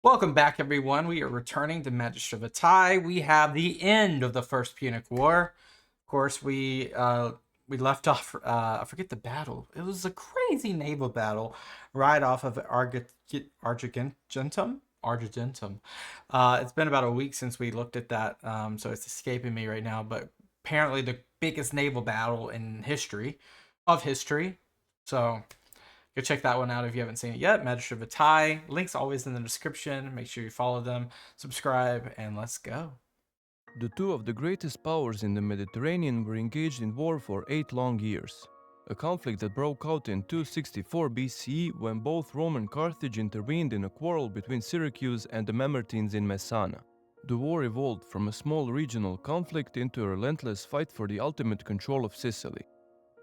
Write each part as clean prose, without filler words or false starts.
Welcome back, everyone. We are returning to Magistra Vitae. We have the end of the First Punic War. Of course, we left off. I forget the battle. It was a crazy naval battle right off of Argentum. Argentum. It's been about a week since we looked at that, so it's escaping me right now. But apparently, the biggest naval battle in history. So go check that one out if you haven't seen it yet. Magistra Vitae. Link's always in the description. Make sure you follow them, subscribe, and let's go. The two of the greatest powers in the Mediterranean were engaged in war for 8 long years, a conflict that broke out in 264 BCE when both Rome and Carthage intervened in a quarrel between Syracuse and the Mamertines in Messana. The war evolved from a small regional conflict into a relentless fight for the ultimate control of Sicily.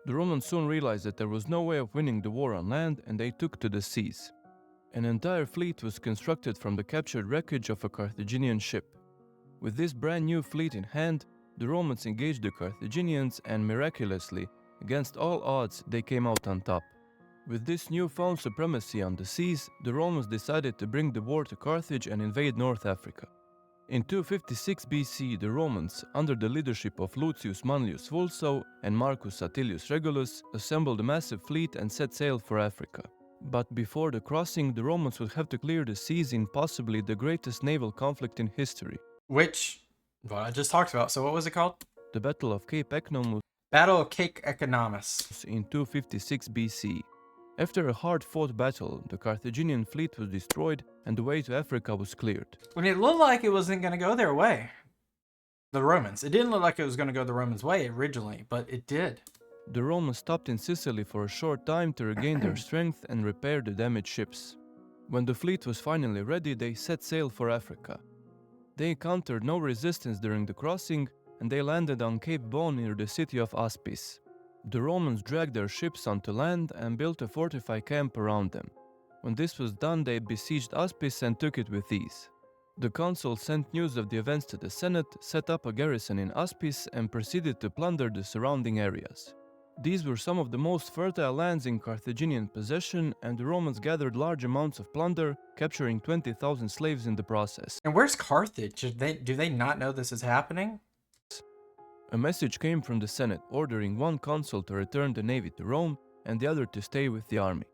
The Romans soon realized that there was no way of winning the war on land, and they took to the seas. An entire fleet was constructed from the captured wreckage of a Carthaginian ship. With this brand new fleet in hand, the Romans engaged the Carthaginians and miraculously, against all odds, they came out on top. With this newfound supremacy on the seas, the Romans decided to bring the war to Carthage and invade North Africa. In 256 BC, the Romans, under the leadership of Lucius Manlius Vulso and Marcus Atilius Regulus, assembled a massive fleet and set sail for Africa. But before the crossing, the Romans would have to clear the seas in possibly the greatest naval conflict in history. Which, what I just talked about. So what was it called? The Battle of Cape Economus. Battle of Cape Economus. In 256 BC. After a hard-fought battle, the Carthaginian fleet was destroyed and the way to Africa was cleared. When it looked like it wasn't going to go their way, the Romans. It didn't look like it was going to go the Romans' way originally, but it did. The Romans stopped in Sicily for a short time to regain their strength and repair the damaged ships. When the fleet was finally ready, they set sail for Africa. They encountered no resistance during the crossing, and they landed on Cape Bon near the city of Aspis. The Romans dragged their ships onto land and built a fortified camp around them. When this was done, they besieged Aspis and took it with ease. The consul sent news of the events to the Senate, set up a garrison in Aspis, and proceeded to plunder the surrounding areas. These were some of the most fertile lands in Carthaginian possession, and the Romans gathered large amounts of plunder, capturing 20,000 slaves in the process. And where's Carthage? Do they not know this is happening? A message came from the Senate ordering one consul to return the navy to Rome and the other to stay with the army.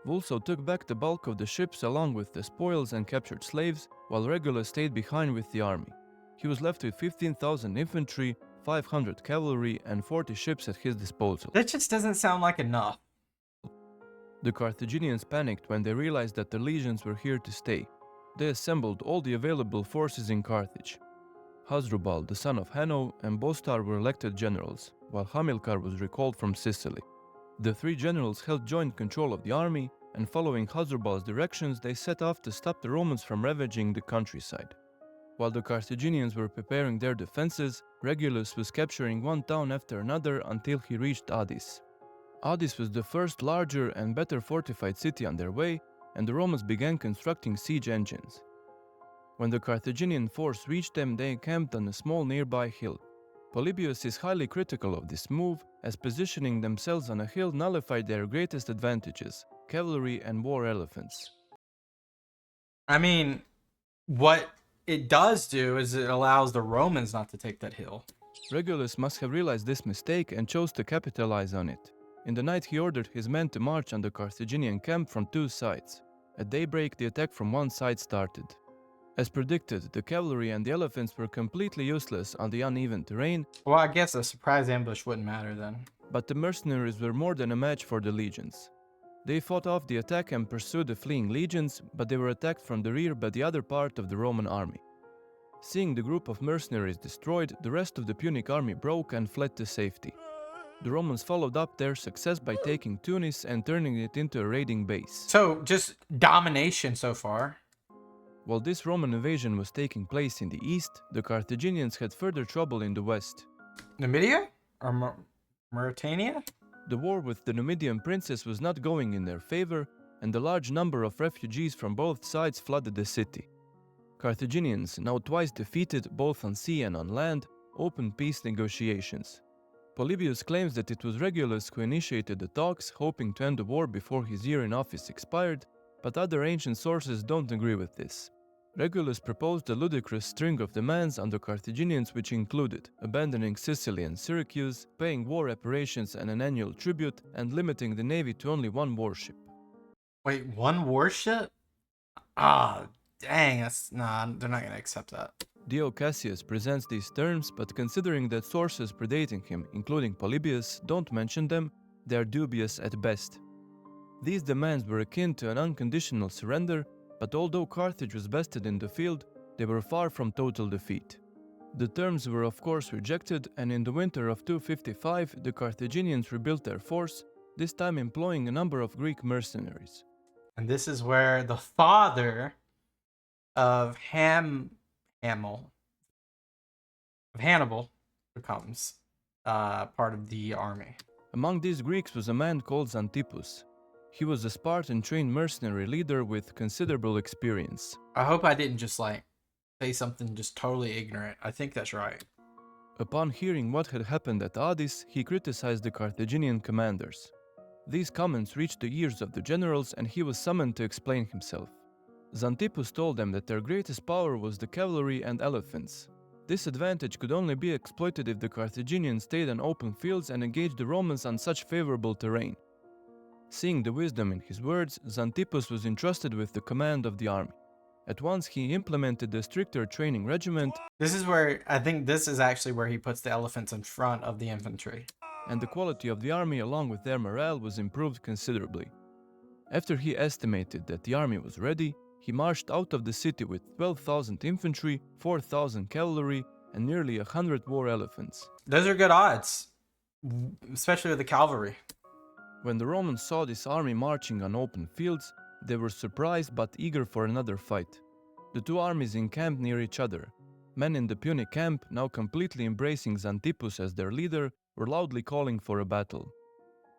Vulso took back the bulk of the ships along with the spoils and captured slaves, while Regulus stayed behind with the army. He was left with 15,000 infantry, 500 cavalry, and 40 ships at his disposal. That just doesn't sound like enough. The Carthaginians panicked when they realized that the legions were here to stay. They assembled all the available forces in Carthage. Hasdrubal, the son of Hanno, and Bostar were elected generals, while Hamilcar was recalled from Sicily. The three generals held joint control of the army, and following Hasdrubal's directions, they set off to stop the Romans from ravaging the countryside. While the Carthaginians were preparing their defenses, Regulus was capturing one town after another until he reached Adis. Adis was the first larger and better fortified city on their way, and the Romans began constructing siege engines. When the Carthaginian force reached them, they encamped on a small nearby hill. Polybius is highly critical of this move, as positioning themselves on a hill nullified their greatest advantages, cavalry and war elephants. I mean, what it does do is it allows the Romans not to take that hill. Regulus must have realized this mistake and chose to capitalize on it. In the night he ordered his men to march on the Carthaginian camp from two sides. At daybreak the attack from one side started. As predicted, the cavalry and the elephants were completely useless on the uneven terrain. Well, I guess a surprise ambush wouldn't matter then. But the mercenaries were more than a match for the legions. They fought off the attack and pursued the fleeing legions, but they were attacked from the rear by the other part of the Roman army. Seeing the group of mercenaries destroyed, the rest of the Punic army broke and fled to safety. The Romans followed up their success by taking Tunis and turning it into a raiding base. So, just domination so far. While this Roman invasion was taking place in the east, the Carthaginians had further trouble in the west. Numidia? Or Mauritania? The war with the Numidian princes was not going in their favor, and a large number of refugees from both sides flooded the city. Carthaginians, now twice defeated both on sea and on land, opened peace negotiations. Polybius claims that it was Regulus who initiated the talks, hoping to end the war before his year in office expired, but other ancient sources don't agree with this. Regulus proposed a ludicrous string of demands on the Carthaginians, which included abandoning Sicily and Syracuse, paying war reparations and an annual tribute, and limiting the navy to only one warship. Wait, one warship? Ah, dang, nah, they're not gonna accept that. Dio Cassius presents these terms, but considering that sources predating him, including Polybius, don't mention them, they are dubious at best. These demands were akin to an unconditional surrender, but although Carthage was bested in the field, they were far from total defeat. The terms were of course rejected, and in the winter of 255 the Carthaginians rebuilt their force, this time employing a number of Greek mercenaries. And this is where the father of Hannibal becomes part of the army. Among these Greeks was a man called Xantippus. He was a Spartan-trained mercenary leader with considerable experience. I hope I didn't just say something just totally ignorant. I think that's right. Upon hearing what had happened at Addis, he criticized the Carthaginian commanders. These comments reached the ears of the generals, and he was summoned to explain himself. Xantippus told them that their greatest power was the cavalry and elephants. This advantage could only be exploited if the Carthaginians stayed on open fields and engaged the Romans on such favorable terrain. Seeing the wisdom in his words, Xantippus was entrusted with the command of the army. At once he implemented a stricter training regiment. This is where, I think this is actually where he puts the elephants in front of the infantry. And the quality of the army along with their morale was improved considerably. After he estimated that the army was ready, he marched out of the city with 12,000 infantry, 4,000 cavalry, and nearly 100 war elephants. Those are good odds, especially with the cavalry. When the Romans saw this army marching on open fields, they were surprised but eager for another fight. The two armies encamped near each other. Men in the Punic camp, now completely embracing Xantippus as their leader, were loudly calling for a battle.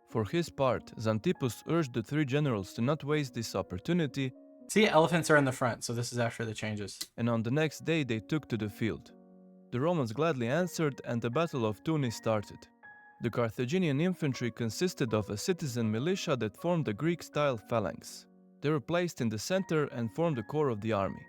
For his part, Xantippus urged the three generals to not waste this opportunity. See, elephants are in the front, so this is after the changes. And on the next day they took to the field. The Romans gladly answered, and the Battle of Tunis started. The Carthaginian infantry consisted of a citizen militia that formed a Greek-style phalanx. They were placed in the center and formed the core of the army.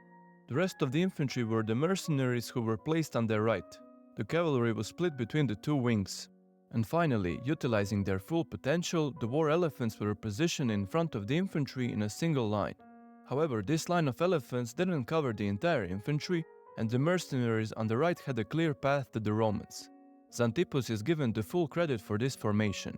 The rest of the infantry were the mercenaries who were placed on their right. The cavalry was split between the two wings. And finally, utilizing their full potential, the war elephants were positioned in front of the infantry in a single line. However, this line of elephants didn't cover the entire infantry, and the mercenaries on the right had a clear path to the Romans. Xantippus is given the full credit for this formation.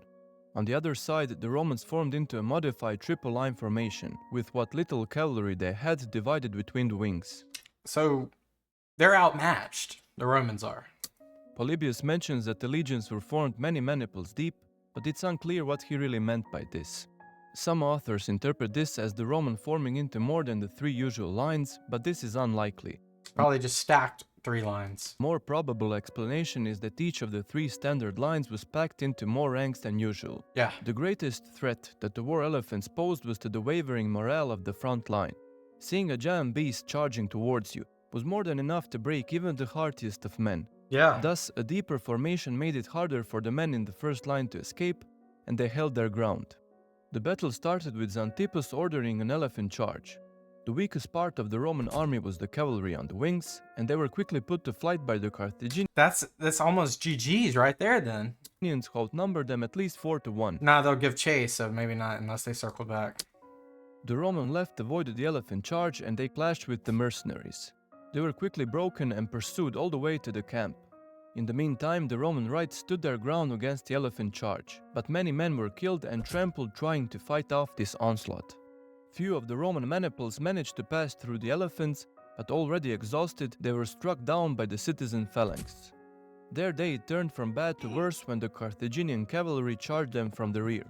On the other side, the Romans formed into a modified triple line formation, with what little cavalry they had divided between the wings. So, they're outmatched, the Romans are. Polybius mentions that the legions were formed many maniples deep, but it's unclear what he really meant by this. Some authors interpret this as the Roman forming into more than the three usual lines, but this is unlikely. Probably just stacked 3 lines. More probable explanation is that each of the 3 standard lines was packed into more ranks than usual. Yeah. The greatest threat that the war elephants posed was to the wavering morale of the front line. Seeing a giant beast charging towards you was more than enough to break even the heartiest of men. Yeah. Thus, a deeper formation made it harder for the men in the first line to escape, and they held their ground. The battle started with Xantippus ordering an elephant charge. The weakest part of the Roman army was the cavalry on the wings, and they were quickly put to flight by the Carthaginians. That's almost GG's right there then. Who outnumbered them at least 4-1. Nah, they'll give chase, so maybe not unless they circle back. The Roman left avoided the elephant charge, and they clashed with the mercenaries. They were quickly broken and pursued all the way to the camp. In the meantime, the Roman right stood their ground against the elephant charge, but many men were killed and trampled trying to fight off this onslaught. Few of the Roman maniples managed to pass through the elephants, but already exhausted, they were struck down by the citizen phalanx. Their day turned from bad to worse when the Carthaginian cavalry charged them from the rear.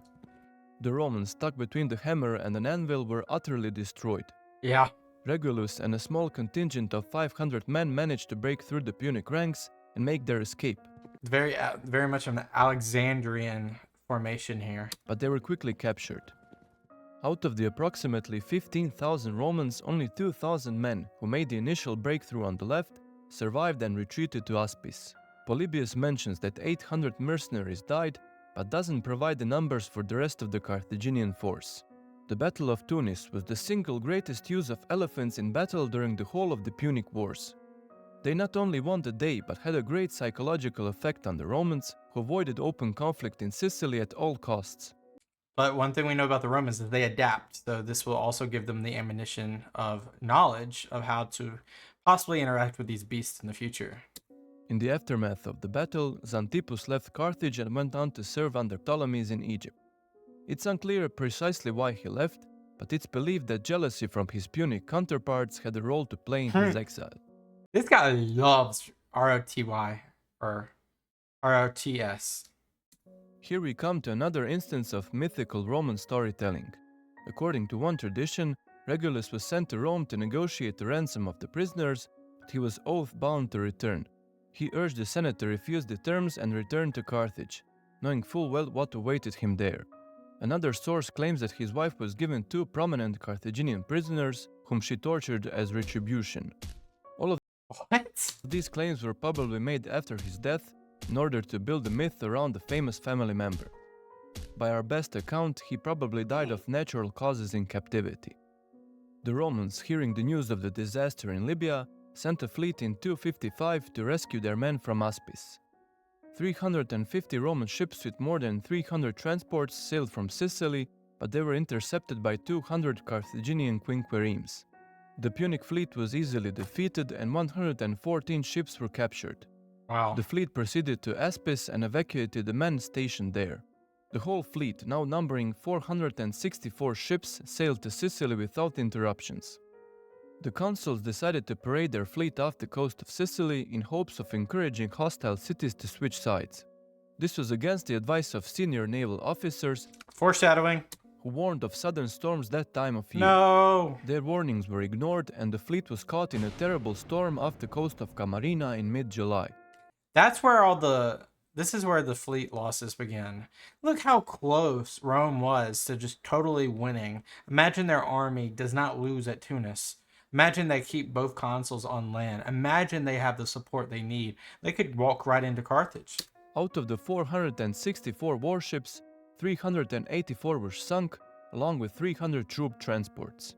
The Romans, stuck between the hammer and an anvil, were utterly destroyed. Yeah. Regulus and a small contingent of 500 men managed to break through the Punic ranks and make their escape. Very much of an Alexandrian formation here. But they were quickly captured. Out of the approximately 15,000 Romans, only 2,000 men, who made the initial breakthrough on the left, survived and retreated to Aspis. Polybius mentions that 800 mercenaries died, but doesn't provide the numbers for the rest of the Carthaginian force. The Battle of Tunis was the single greatest use of elephants in battle during the whole of the Punic Wars. They not only won the day but had a great psychological effect on the Romans, who avoided open conflict in Sicily at all costs. But one thing we know about the Romans is they adapt, so this will also give them the ammunition of knowledge of how to possibly interact with these beasts in the future. In the aftermath of the battle, Xanthippus left Carthage and went on to serve under Ptolemies in Egypt. It's unclear precisely why he left, but it's believed that jealousy from his Punic counterparts had a role to play in his exile. This guy loves ROTY or ROTS. Here we come to another instance of mythical Roman storytelling. According to one tradition, Regulus was sent to Rome to negotiate the ransom of the prisoners, but he was oath-bound to return. He urged the Senate to refuse the terms and return to Carthage, knowing full well what awaited him there. Another source claims that his wife was given 2 prominent Carthaginian prisoners, whom she tortured as retribution. All of these claims were probably made after his death, in order to build a myth around the famous family member. By our best account, he probably died of natural causes in captivity. The Romans, hearing the news of the disaster in Libya, sent a fleet in 255 to rescue their men from Aspis. 350 Roman ships with more than 300 transports sailed from Sicily, but they were intercepted by 200 Carthaginian quinqueremes. The Punic fleet was easily defeated and 114 ships were captured. Wow. The fleet proceeded to Aspis and evacuated the men stationed there. The whole fleet, now numbering 464 ships, sailed to Sicily without interruptions. The consuls decided to parade their fleet off the coast of Sicily in hopes of encouraging hostile cities to switch sides. This was against the advice of senior naval officers, Foreshadowing. who warned of sudden storms that time of year. No. Their warnings were ignored and the fleet was caught in a terrible storm off the coast of Camarina in mid-July. That's where this is where the fleet losses began. Look how close Rome was to just totally winning. Imagine their army does not lose at Tunis. Imagine they keep both consuls on land. Imagine they have the support they need. They could walk right into Carthage. Out of the 464 warships, 384 were sunk, along with 300 troop transports.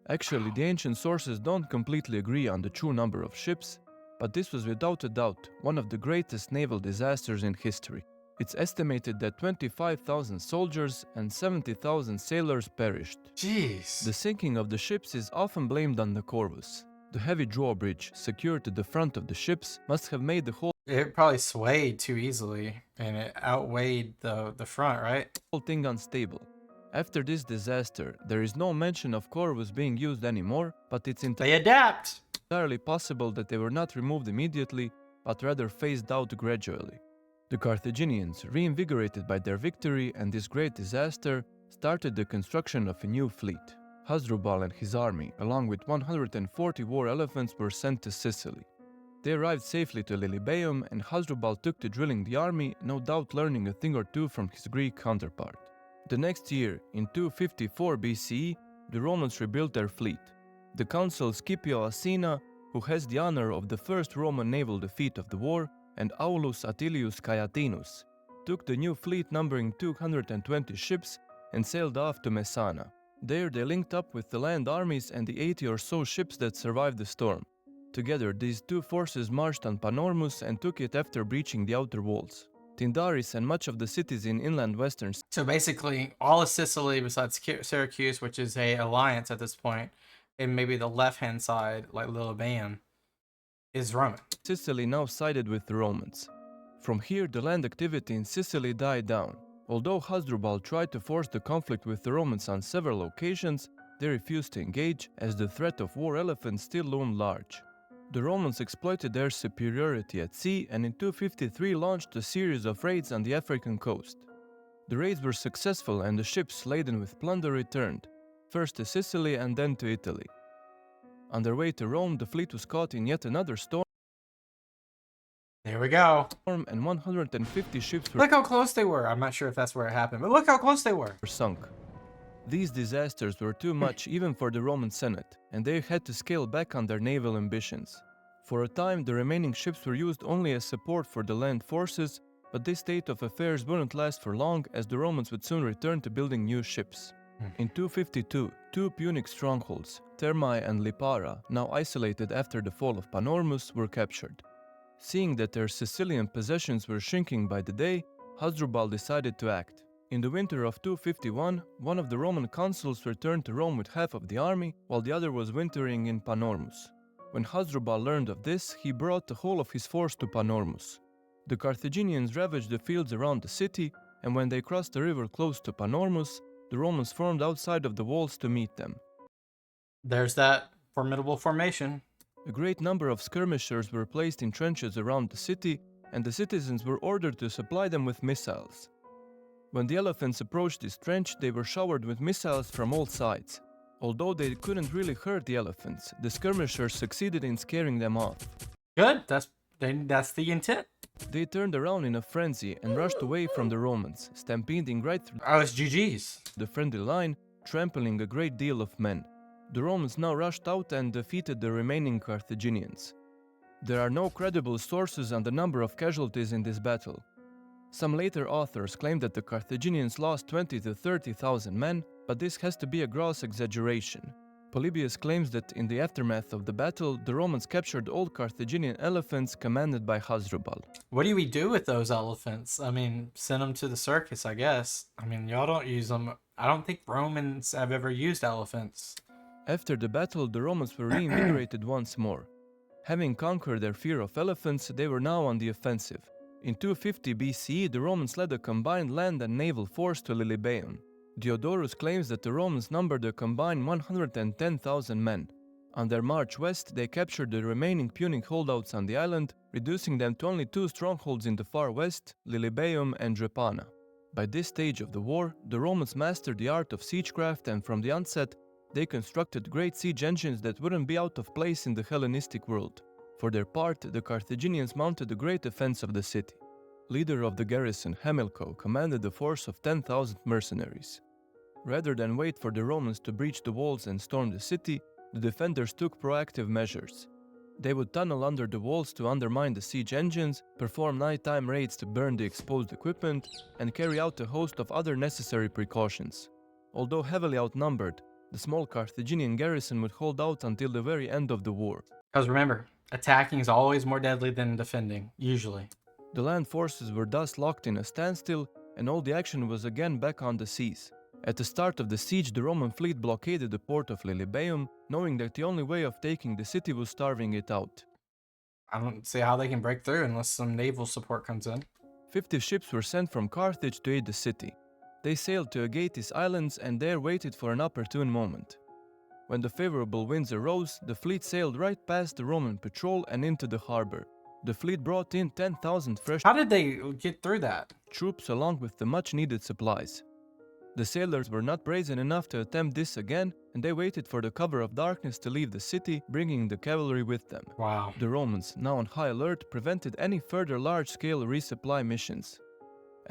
Actually, the ancient sources don't completely agree on the true number of ships, but this was without a doubt one of the greatest naval disasters in history. It's estimated that 25,000 soldiers and 70,000 sailors perished. Jeez. The sinking of the ships is often blamed on the Corvus. The heavy drawbridge secured to the front of the ships must have made the whole It probably swayed too easily, and it outweighed the front, right? thing unstable. After this disaster, there is no mention of Corvus being used anymore, but it's They adapt. entirely possible that they were not removed immediately, but rather phased out gradually. The Carthaginians, reinvigorated by their victory and this great disaster, started the construction of a new fleet. Hasdrubal and his army, along with 140 war elephants, were sent to Sicily. They arrived safely to Lilybaeum, and Hasdrubal took to drilling the army, no doubt learning a thing or two from his Greek counterpart. The next year, in 254 BCE, the Romans rebuilt their fleet. The consul Scipio Asina, who has the honor of the first Roman naval defeat of the war, and Aulus Atilius Caeatinus, took the new fleet numbering 220 ships and sailed off to Messana. There they linked up with the land armies and the 80 or so ships that survived the storm. Together, these two forces marched on Panormus and took it after breaching the outer walls. Tyndaris and much of the cities in inland western So basically, all of Sicily besides Syracuse, which is a alliance at this point, and maybe the left-hand side, like Lilybaeum, is Roman. Sicily now sided with the Romans. From here, the land activity in Sicily died down. Although Hasdrubal tried to force the conflict with the Romans on several occasions, they refused to engage as the threat of war elephants still loomed large. The Romans exploited their superiority at sea and in 253 launched a series of raids on the African coast. The raids were successful and the ships laden with plunder returned, first to Sicily and then to Italy. On their way to Rome, the fleet was caught in yet another storm There we go. and 150 ships were Look how close they were. I'm not sure if that's where it happened, but look how close they were. sunk. These disasters were too much even for the Roman Senate, and they had to scale back on their naval ambitions. For a time, the remaining ships were used only as support for the land forces, but this state of affairs wouldn't last for long as the Romans would soon return to building new ships. In 252, two Punic strongholds, Thermae and Lipara, now isolated after the fall of Panormus, were captured. Seeing that their Sicilian possessions were shrinking by the day, Hasdrubal decided to act. In the winter of 251, one of the Roman consuls returned to Rome with half of the army, while the other was wintering in Panormus. When Hasdrubal learned of this, he brought the whole of his force to Panormus. The Carthaginians ravaged the fields around the city, and when they crossed the river close to Panormus, the Romans formed outside of the walls to meet them. There's that formidable formation. A great number of skirmishers were placed in trenches around the city, and the citizens were ordered to supply them with missiles. When the elephants approached this trench, they were showered with missiles from all sides. Although they couldn't really hurt the elephants, the skirmishers succeeded in scaring them off. Good. That's the intent. They turned around in a frenzy and rushed away from the Romans, stampeding right through Oh, it's GG's. the friendly line, trampling a great deal of men. The Romans now rushed out and defeated the remaining Carthaginians. There are no credible sources on the number of casualties in this battle. Some later authors claim that the Carthaginians lost 20 to 30,000 men, but this has to be a gross exaggeration. Polybius claims that in the aftermath of the battle, the Romans captured all Carthaginian elephants commanded by Hasdrubal. What do we do with those elephants? I mean, send them to the circus, I guess. I mean, y'all don't use them. I don't think Romans have ever used elephants. After the battle, the Romans were reinvigorated once more. Having conquered their fear of elephants, they were now on the offensive. In 250 BCE, the Romans led a combined land and naval force to Lilybaeum. Diodorus claims that the Romans numbered a combined 110,000 men. On their march west, they captured the remaining Punic holdouts on the island, reducing them to only two strongholds in the far west, Lilybaeum and Drepana. By this stage of the war, the Romans mastered the art of siegecraft, and from the onset, they constructed great siege engines that wouldn't be out of place in the Hellenistic world. For their part, the Carthaginians mounted a great defense of the city. Leader of the garrison, Hamilco, commanded a force of 10,000 mercenaries. Rather than wait for the Romans to breach the walls and storm the city, the defenders took proactive measures. They would tunnel under the walls to undermine the siege engines, perform nighttime raids to burn the exposed equipment, and carry out a host of other necessary precautions. Although heavily outnumbered, the small Carthaginian garrison would hold out until the very end of the war. Because remember, attacking is always more deadly than defending, usually. The land forces were thus locked in a standstill, and all the action was again back on the seas. At the start of the siege, the Roman fleet blockaded the port of Lilybaeum, knowing that the only way of taking the city was starving it out. I don't see how they can break through unless some naval support comes in. 50 ships were sent from Carthage to aid the city. They sailed to Aegates Islands and there waited for an opportune moment. When the favorable winds arose, the fleet sailed right past the Roman patrol and into the harbor. The fleet brought in 10,000 fresh How did they get through that? troops along with the much-needed supplies. The sailors were not brazen enough to attempt this again, and they waited for the cover of darkness to leave the city, bringing the cavalry with them. Wow. The Romans, now on high alert, prevented any further large-scale resupply missions.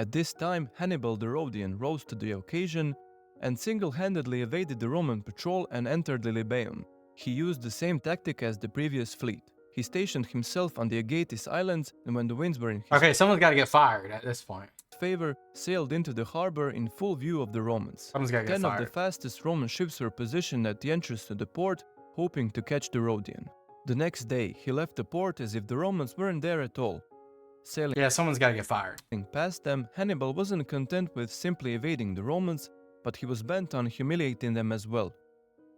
At this time, Hannibal the Rhodian rose to the occasion and single-handedly evaded the Roman patrol and entered Lilybaeum. He used the same tactic as the previous fleet. He stationed himself on the Aegates Islands, and when the winds were in his Okay, someone's got to get fired at this point. favor, sailed into the harbor in full view of the Romans. Someone's got to get 10 of the fired. fastest Roman ships were positioned at the entrance to the port, hoping to catch the Rhodian. The next day, he left the port as if the Romans weren't there at all. Sailing Yeah, someone's got to get fired. past them, Hannibal wasn't content with simply evading the Romans, but he was bent on humiliating them as well.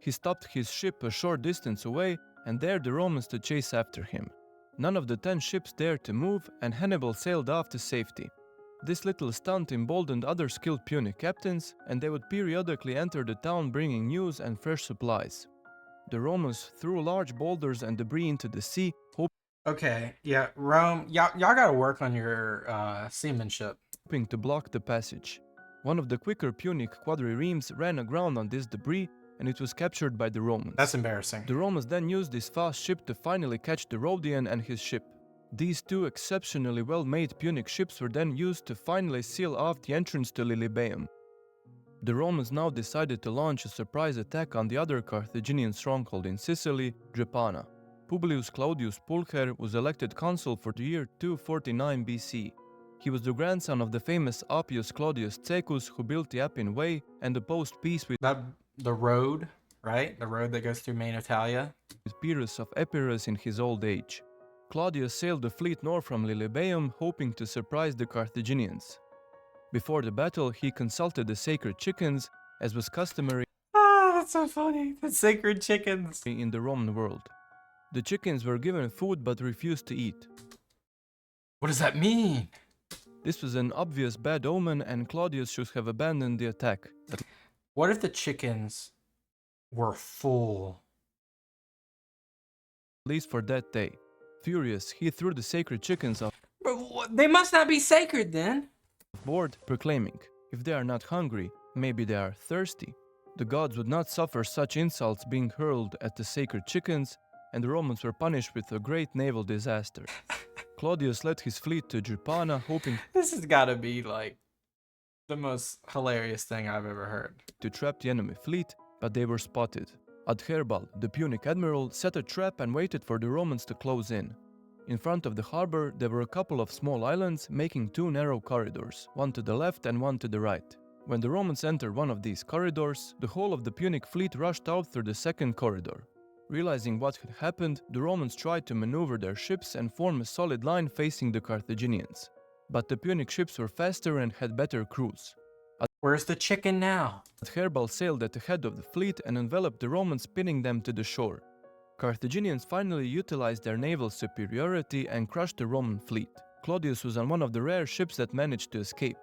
He stopped his ship a short distance away and dared the Romans to chase after him. None of the 10 ships dared to move, and Hannibal sailed off to safety. This little stunt emboldened other skilled Punic captains, and they would periodically enter the town bringing news and fresh supplies. The Romans threw large boulders and debris into the sea, Okay, yeah, Rome, y'all got to work on your seamanship. hoping to block the passage. One of the quicker Punic quadriremes ran aground on this debris, and it was captured by the Romans. That's embarrassing. The Romans then used this fast ship to finally catch the Rhodian and his ship. These two exceptionally well-made Punic ships were then used to finally seal off the entrance to Lilybaeum. The Romans now decided to launch a surprise attack on the other Carthaginian stronghold in Sicily, Drepana. Publius Claudius Pulcher was elected consul for the year 249 BC. He was the grandson of the famous Appius Claudius Caecus, who built the Appian Way and opposed peace with The road, right? The road that goes through main Italia. Pyrrhus of Epirus in his old age. Claudius sailed the fleet north from Lilybaeum, hoping to surprise the Carthaginians. Before the battle, he consulted the sacred chickens, as was customary Ah, that's so funny. The sacred chickens. in the Roman world. The chickens were given food but refused to eat. What does that mean? This was an obvious bad omen, and Claudius should have abandoned the attack. At What if the chickens were full? least for that day. Furious, he threw the sacred chickens They must not be sacred then. overboard, proclaiming, "If they are not hungry, maybe they are thirsty." The gods would not suffer such insults being hurled at the sacred chickens, and the Romans were punished with a great naval disaster. Claudius led his fleet to Drepana, hoping This has got to be like the most hilarious thing I've ever heard. to trap the enemy fleet, but they were spotted. Adherbal, the Punic admiral, set a trap and waited for the Romans to close in. In front of the harbor, there were a couple of small islands, making two narrow corridors, one to the left and one to the right. When the Romans entered one of these corridors, the whole of the Punic fleet rushed out through the second corridor. Realizing what had happened, the Romans tried to maneuver their ships and form a solid line facing the Carthaginians. But the Punic ships were faster and had better crews. Where's the chicken now? Adherbal sailed at the head of the fleet and enveloped the Romans, pinning them to the shore. Carthaginians finally utilized their naval superiority and crushed the Roman fleet. Claudius was on one of the rare ships that managed to escape.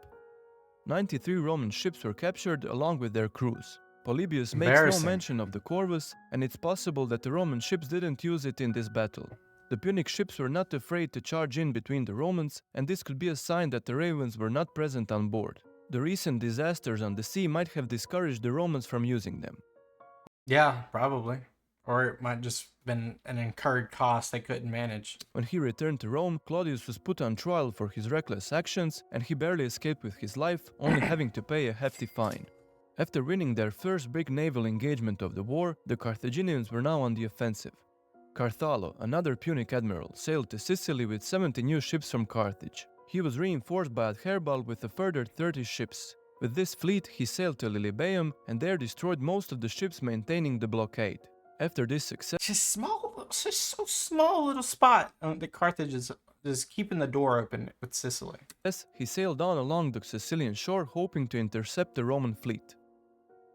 93 Roman ships were captured along with their crews. Polybius makes no Embarrassing. mention of the Corvus, and it's possible that the Roman ships didn't use it in this battle. The Punic ships were not afraid to charge in between the Romans, and this could be a sign that the ravens were not present on board. The recent disasters on the sea might have discouraged the Romans from using them. Yeah, probably. Or it might just been an incurred cost they couldn't manage. When he returned to Rome, Claudius was put on trial for his reckless actions, and he barely escaped with his life, only having to pay a hefty fine. After winning their first big naval engagement of the war, the Carthaginians were now on the offensive. Carthalo, another Punic admiral, sailed to Sicily with 70 new ships from Carthage. He was reinforced by Adherbal with a further 30 ships. With this fleet, he sailed to Lilybaeum and there destroyed most of the ships maintaining the blockade. After this success, Just so small little spot. The Carthage is just keeping the door open with Sicily. he sailed on along the Sicilian shore, hoping to intercept the Roman fleet.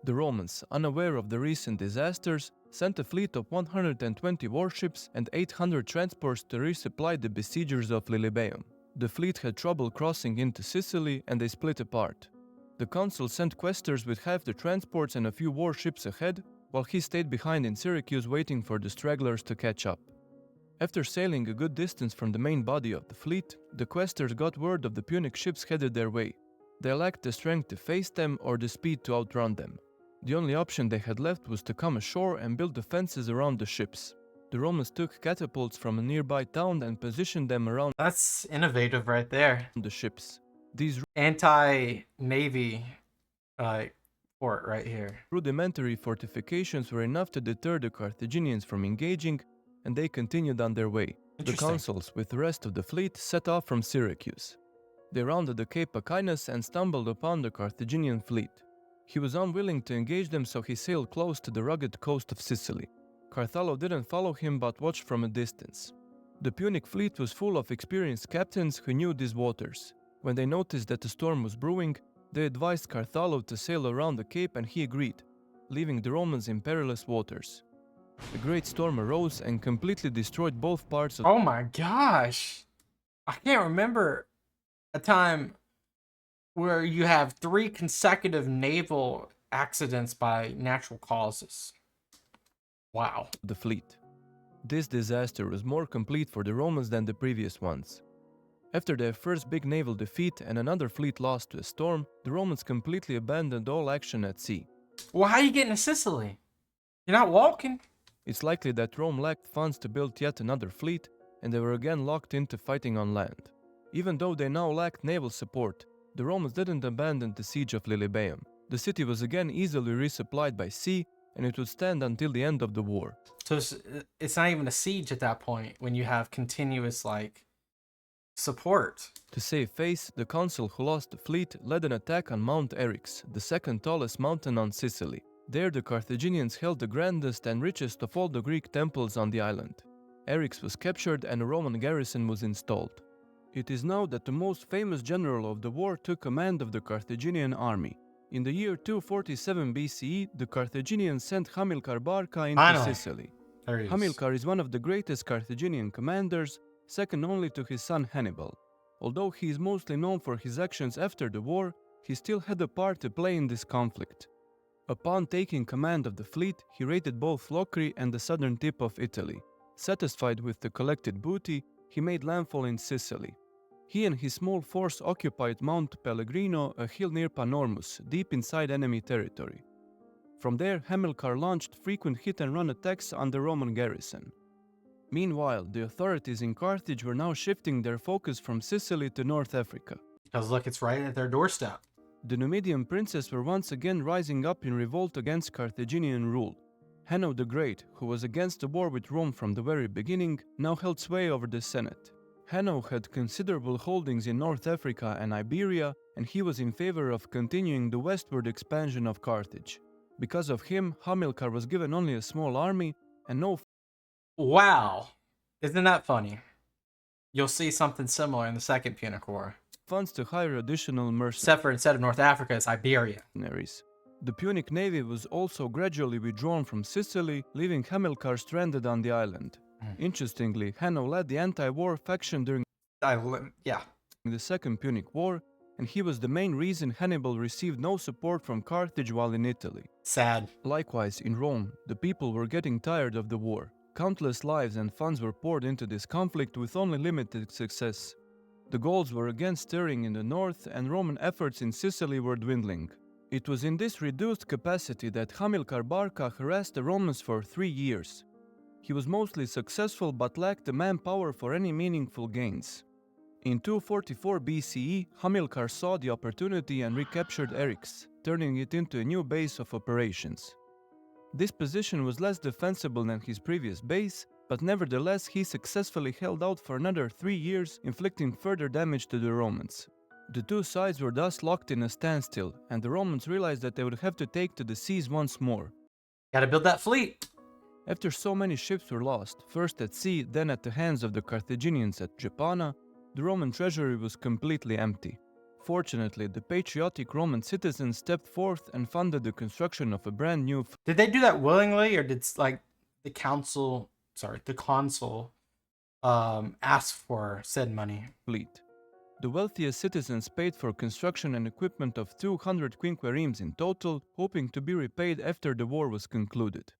The Romans, unaware of the recent disasters, sent a fleet of 120 warships and 800 transports to resupply the besiegers of Lilybaeum. The fleet had trouble crossing into Sicily and they split apart. The consul sent quaestors with half the transports and a few warships ahead, while he stayed behind in Syracuse waiting for the stragglers to catch up. After sailing a good distance from the main body of the fleet, the quaestors got word of the Punic ships headed their way. They lacked the strength to face them or the speed to outrun them. The only option they had left was to come ashore and build defenses around the ships. The Romans took catapults from a nearby town and positioned them around That's innovative right there. the ships. These Anti-navy fort right here. rudimentary fortifications were enough to deter the Carthaginians from engaging, and they continued on their way. The Interesting. consuls, with the rest of the fleet, set off from Syracuse. They rounded the Cape Aquinas and stumbled upon the Carthaginian fleet. He was unwilling to engage them, so he sailed close to the rugged coast of Sicily. Carthalo didn't follow him but watched from a distance. The Punic fleet was full of experienced captains who knew these waters. When they noticed that a storm was brewing, they advised Carthalo to sail around the cape and he agreed, leaving the Romans in perilous waters. A great storm arose and completely destroyed both parts of Oh my gosh. I can't remember a time where you have 3 consecutive naval accidents by natural causes. Wow. the fleet. This disaster was more complete for the Romans than the previous ones. After their first big naval defeat and another fleet lost to a storm, the Romans completely abandoned all action at sea. Well, how are you getting to Sicily? You're not walking. It's likely that Rome lacked funds to build yet another fleet, and they were again locked into fighting on land. Even though they now lacked naval support, the Romans didn't abandon the siege of Lilybaeum. The city was again easily resupplied by sea, and it would stand until the end of the war. So it's not even a siege at that point when you have continuous, like, Support. To save face, the consul who lost the fleet led an attack on Mount Eryx, the second tallest mountain on Sicily. There the Carthaginians held the grandest and richest of all the Greek temples on the island. Eryx was captured and a Roman garrison was installed. It is now that the most famous general of the war took command of the Carthaginian army. In the year 247 BCE, the Carthaginians sent Hamilcar Barca into Finally. Sicily. There he is. Hamilcar is one of the greatest Carthaginian commanders, second only to his son Hannibal. Although he is mostly known for his actions after the war, he still had a part to play in this conflict. Upon taking command of the fleet, he raided both Locri and the southern tip of Italy. Satisfied with the collected booty, he made landfall in Sicily. He and his small force occupied Mount Pellegrino, a hill near Panormus, deep inside enemy territory. From there, Hamilcar launched frequent hit-and-run attacks on the Roman garrison. Meanwhile, the authorities in Carthage were now shifting their focus from Sicily to North Africa. Because look, it's right at their doorstep. The Numidian princes were once again rising up in revolt against Carthaginian rule. Hanno the Great, who was against the war with Rome from the very beginning, now held sway over the Senate. Hanno had considerable holdings in North Africa and Iberia, and he was in favor of continuing the westward expansion of Carthage. Because of him, Hamilcar was given only a small army and no Wow. Isn't that funny? You'll see something similar in the Second Punic War. funds to hire additional Except for instead of North Africa, it's Iberia. mercenaries. The Punic navy was also gradually withdrawn from Sicily, leaving Hamilcar stranded on the island. Interestingly, Hanno led the anti-war faction during Yeah. the Second Punic War, and he was the main reason Hannibal received no support from Carthage while in Italy. Sad. Likewise, in Rome, the people were getting tired of the war. Countless lives and funds were poured into this conflict with only limited success. The Gauls were again stirring in the north, and Roman efforts in Sicily were dwindling. It was in this reduced capacity that Hamilcar Barca harassed the Romans for 3 years. He was mostly successful but lacked the manpower for any meaningful gains. In 244 BCE, Hamilcar saw the opportunity and recaptured Eryx, turning it into a new base of operations. This position was less defensible than his previous base, but nevertheless he successfully held out for another 3 years, inflicting further damage to the Romans. The two sides were thus locked in a standstill, and the Romans realized that they would have to take to the seas once more. Gotta build that fleet. After so many ships were lost, first at sea, then at the hands of the Carthaginians at Drepana, the Roman treasury was completely empty. Fortunately, the patriotic Roman citizens stepped forth and funded the construction of a brand new Did they do that willingly, or did the consul ask for said money? fleet. The wealthiest citizens paid for construction and equipment of 200 quinqueremes in total, hoping to be repaid after the war was concluded.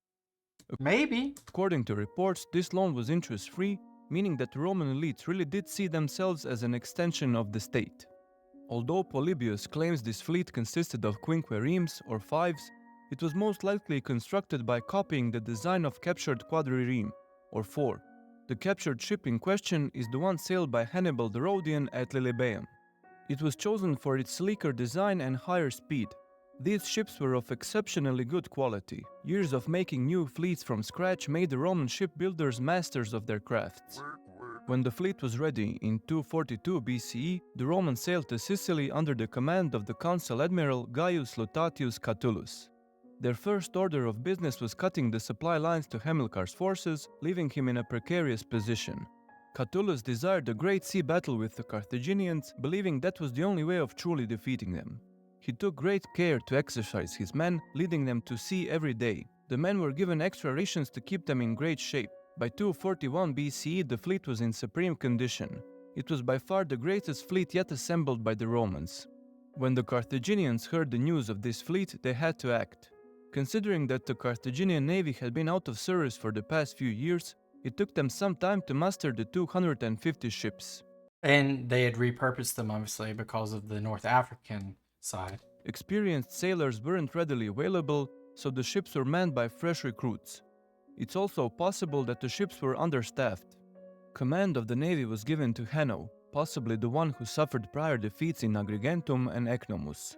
Maybe. According to reports, this loan was interest-free, meaning that the Roman elites really did see themselves as an extension of the state. Although Polybius claims this fleet consisted of quinqueremes, or fives, it was most likely constructed by copying the design of captured quadrireme, or four. The captured ship in question is the one sailed by Hannibal the Rhodian at Lilybaeum. It was chosen for its sleeker design and higher speed. These ships were of exceptionally good quality. Years of making new fleets from scratch made the Roman shipbuilders masters of their crafts. When the fleet was ready in 242 BCE, the Romans sailed to Sicily under the command of the consul admiral Gaius Lutatius Catulus. Their first order of business was cutting the supply lines to Hamilcar's forces, leaving him in a precarious position. Catulus desired a great sea battle with the Carthaginians, believing that was the only way of truly defeating them. He took great care to exercise his men, leading them to sea every day. The men were given extra rations to keep them in great shape. By 241 BCE, the fleet was in supreme condition. It was by far the greatest fleet yet assembled by the Romans. When the Carthaginians heard the news of this fleet, they had to act. Considering that the Carthaginian navy had been out of service for the past few years, it took them some time to muster the 250 ships. And they had repurposed them, obviously, because of the North African side. Experienced sailors weren't readily available, so the ships were manned by fresh recruits. It's also possible that the ships were understaffed. Command of the navy was given to Hanno, possibly the one who suffered prior defeats in Agrigentum and Ecnomus.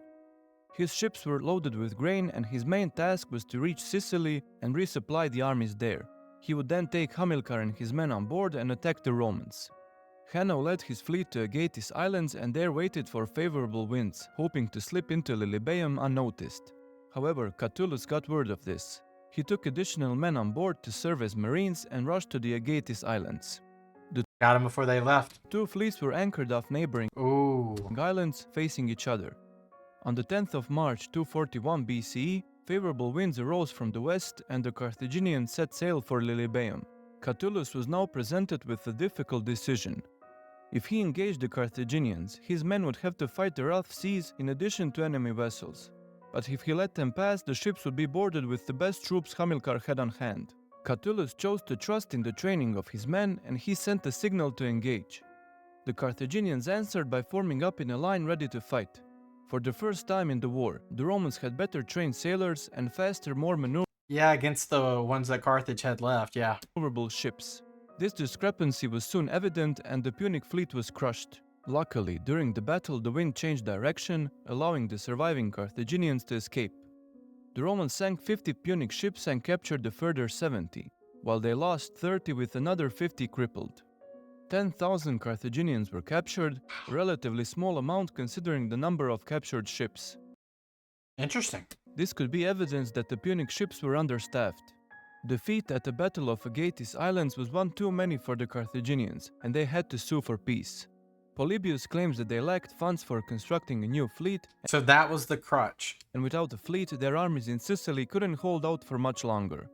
His ships were loaded with grain, and his main task was to reach Sicily and resupply the armies there. He would then take Hamilcar and his men on board and attack the Romans. Hanno led his fleet to Aegates Islands and there waited for favorable winds, hoping to slip into Lilybaeum unnoticed. However, Catulus got word of this. He took additional men on board to serve as marines and rushed to the Aegates Islands. Got him before they left. Two fleets were anchored off neighboring Ooh. islands facing each other. On the 10th of March 241 BCE, favorable winds arose from the west and the Carthaginians set sail for Lilybaeum. Catulus was now presented with a difficult decision. If he engaged the Carthaginians, his men would have to fight the rough seas in addition to enemy vessels. But if he let them pass, the ships would be boarded with the best troops Hamilcar had on hand. Catulus chose to trust in the training of his men and he sent a signal to engage. The Carthaginians answered by forming up in a line ready to fight. For the first time in the war, the Romans had better trained sailors and faster, more Yeah, against the ones that Carthage had left, yeah. maneuverable ships. This discrepancy was soon evident and the Punic fleet was crushed. Luckily, during the battle the wind changed direction, allowing the surviving Carthaginians to escape. The Romans sank 50 Punic ships and captured a further 70, while they lost 30 with another 50 crippled. 10,000 Carthaginians were captured, a relatively small amount considering the number of captured ships. Interesting. This could be evidence that the Punic ships were understaffed. Defeat at the Battle of Aegates Islands was one too many for the Carthaginians, and they had to sue for peace. Polybius claims that they lacked funds for constructing a new fleet, So that was the crutch. and without a fleet, their armies in Sicily couldn't hold out for much longer.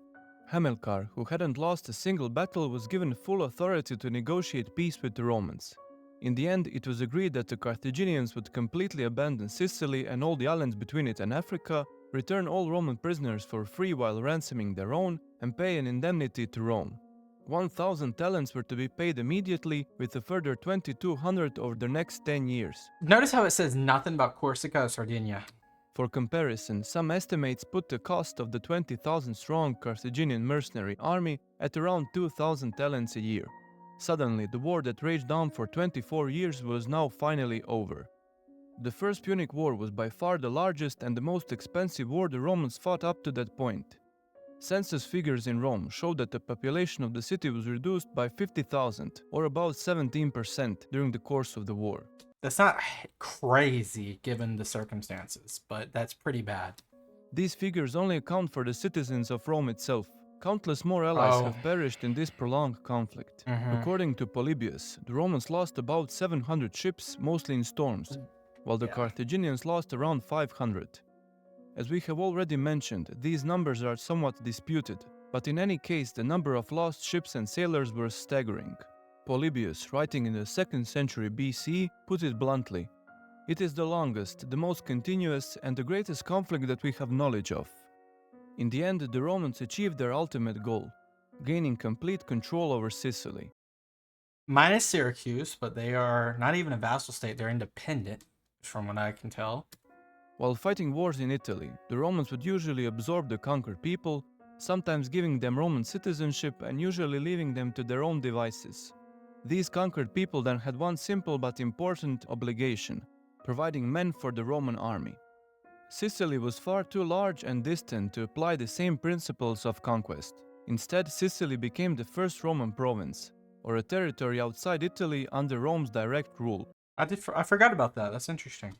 Hamilcar, who hadn't lost a single battle, was given full authority to negotiate peace with the Romans. In the end, it was agreed that the Carthaginians would completely abandon Sicily and all the islands between it and Africa, return all Roman prisoners for free while ransoming their own, and pay an indemnity to Rome. 1,000 talents were to be paid immediately, with a further 2,200 over the next 10 years. Notice how it says nothing about Corsica or Sardinia. For comparison, some estimates put the cost of the 20,000-strong Carthaginian mercenary army at around 2,000 talents a year. Suddenly, the war that raged on for 24 years was now finally over. The First Punic War was by far the largest and the most expensive war the Romans fought up to that point. Census figures in Rome showed that the population of the city was reduced by 50,000, or about 17% during the course of the war. That's not crazy given the circumstances, but that's pretty bad. These figures only account for the citizens of Rome itself. Countless more allies Oh. have perished in this prolonged conflict. According to Polybius, the Romans lost about 700 ships, mostly in storms, while the Yeah. Carthaginians lost around 500. As we have already mentioned, these numbers are somewhat disputed, but in any case the number of lost ships and sailors were staggering. Polybius, writing in the 2nd century BC, put it bluntly: "It is the longest, the most continuous, and the greatest conflict that we have knowledge of." In the end, the Romans achieved their ultimate goal, gaining complete control over Sicily. Minus Syracuse, but they are not even a vassal state. They're independent, from what I can tell. While fighting wars in Italy, the Romans would usually absorb the conquered people, sometimes giving them Roman citizenship and usually leaving them to their own devices. These conquered people then had one simple but important obligation: providing men for the Roman army. Sicily was far too large and distant to apply the same principles of conquest. Instead, Sicily became the first Roman province, or a territory outside Italy under Rome's direct rule. I forgot about that. That's interesting.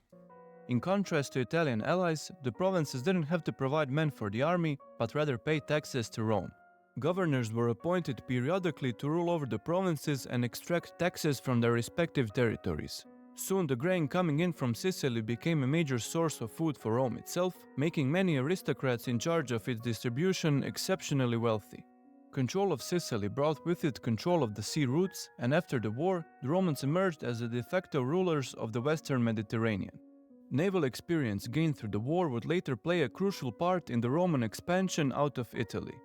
In contrast to Italian allies, the provinces didn't have to provide men for the army, but rather pay taxes to Rome. Governors were appointed periodically to rule over the provinces and extract taxes from their respective territories. Soon the grain coming in from Sicily became a major source of food for Rome itself, making many aristocrats in charge of its distribution exceptionally wealthy. Control of Sicily brought with it control of the sea routes, and after the war, the Romans emerged as the de facto rulers of the Western Mediterranean. Naval experience gained through the war would later play a crucial part in the Roman expansion out of Italy.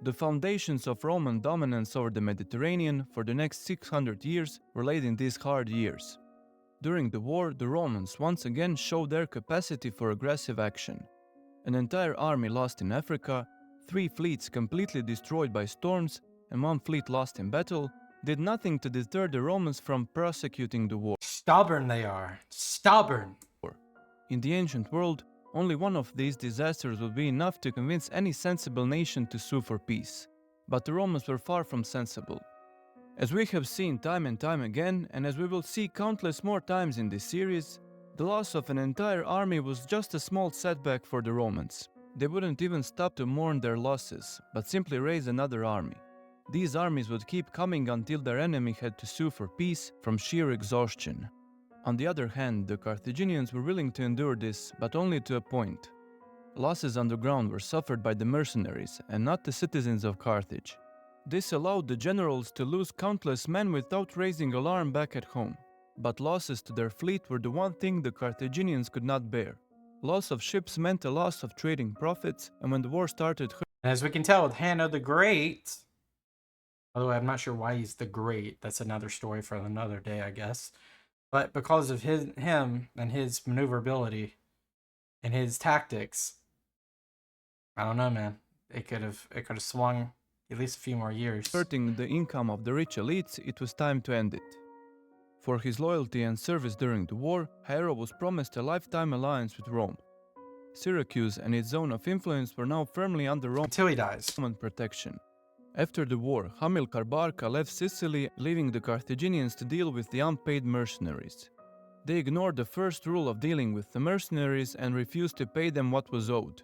The foundations of Roman dominance over the Mediterranean for the next 600 years were laid in these hard years. During the war, the Romans once again showed their capacity for aggressive action. An entire army lost in Africa, 3 fleets completely destroyed by storms, and 1 fleet lost in battle did nothing to deter the Romans from prosecuting the war. Stubborn they are. Stubborn. In the ancient world, only one of these disasters would be enough to convince any sensible nation to sue for peace. But the Romans were far from sensible. As we have seen time and time again, and as we will see countless more times in this series, the loss of an entire army was just a small setback for the Romans. They wouldn't even stop to mourn their losses, but simply raise another army. These armies would keep coming until their enemy had to sue for peace from sheer exhaustion. On the other hand, the Carthaginians were willing to endure this, but only to a point. Losses on the ground were suffered by the mercenaries and not the citizens of Carthage. This allowed the generals to lose countless men without raising alarm back at home. But losses to their fleet were the one thing the Carthaginians could not bear. Loss of ships meant a loss of trading profits, and when the war started... And as we can tell with Hanno the Great, although I'm not sure why he's the Great, that's another story for another day, I guess. But because of him and his maneuverability and his tactics, I don't know, man. It could have swung at least a few more years. Hurting the income of the rich elites, it was time to end it. For his loyalty and service during the war, Hiero was promised a lifetime alliance with Rome. Syracuse and its zone of influence were now firmly under Until he dies. Roman protection. After the war, Hamilcar Barca left Sicily, leaving the Carthaginians to deal with the unpaid mercenaries. They ignored the first rule of dealing with the mercenaries and refused to pay them what was owed.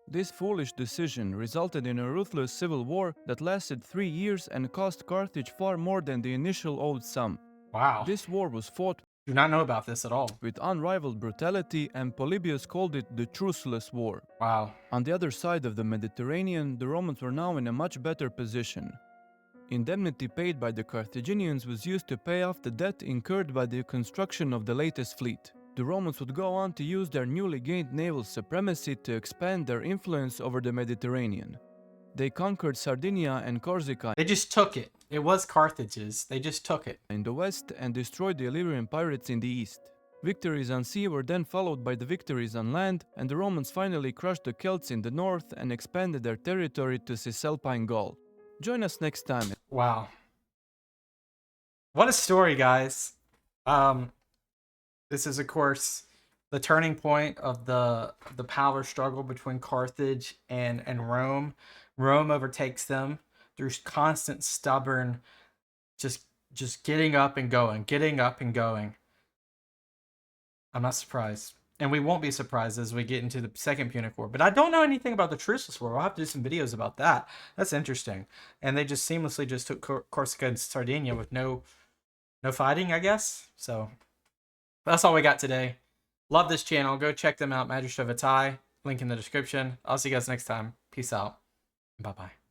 This foolish decision resulted in a ruthless civil war that lasted 3 years and cost Carthage far more than the initial owed sum. Wow. This war was fought Do not know about this at all. with unrivaled brutality, and Polybius called it the Truceless War. Wow. On the other side of the Mediterranean, the Romans were now in a much better position. Indemnity paid by the Carthaginians was used to pay off the debt incurred by the construction of the latest fleet. The Romans would go on to use their newly gained naval supremacy to expand their influence over the Mediterranean. They conquered Sardinia and Corsica They just took it. It was Carthage's. They just took it. in the west and destroyed the Illyrian pirates in the east. Victories on sea were then followed by the victories on land, and the Romans finally crushed the Celts in the north and expanded their territory to Cisalpine Gaul. Join us next time. Wow. What a story, guys. This is, of course, the turning point of the power struggle between Carthage and Rome. Rome overtakes them through constant, stubborn, just getting up and going, getting up and going. I'm not surprised. And we won't be surprised as we get into the Second Punic War. But I don't know anything about the Truceless War. We'll have to do some videos about that. That's interesting. And they just seamlessly just took Corsica and Sardinia with no fighting, I guess. So that's all we got today. Love this channel. Go check them out, Magistra Vitae. Link in the description. I'll see you guys next time. Peace out. Bye-bye.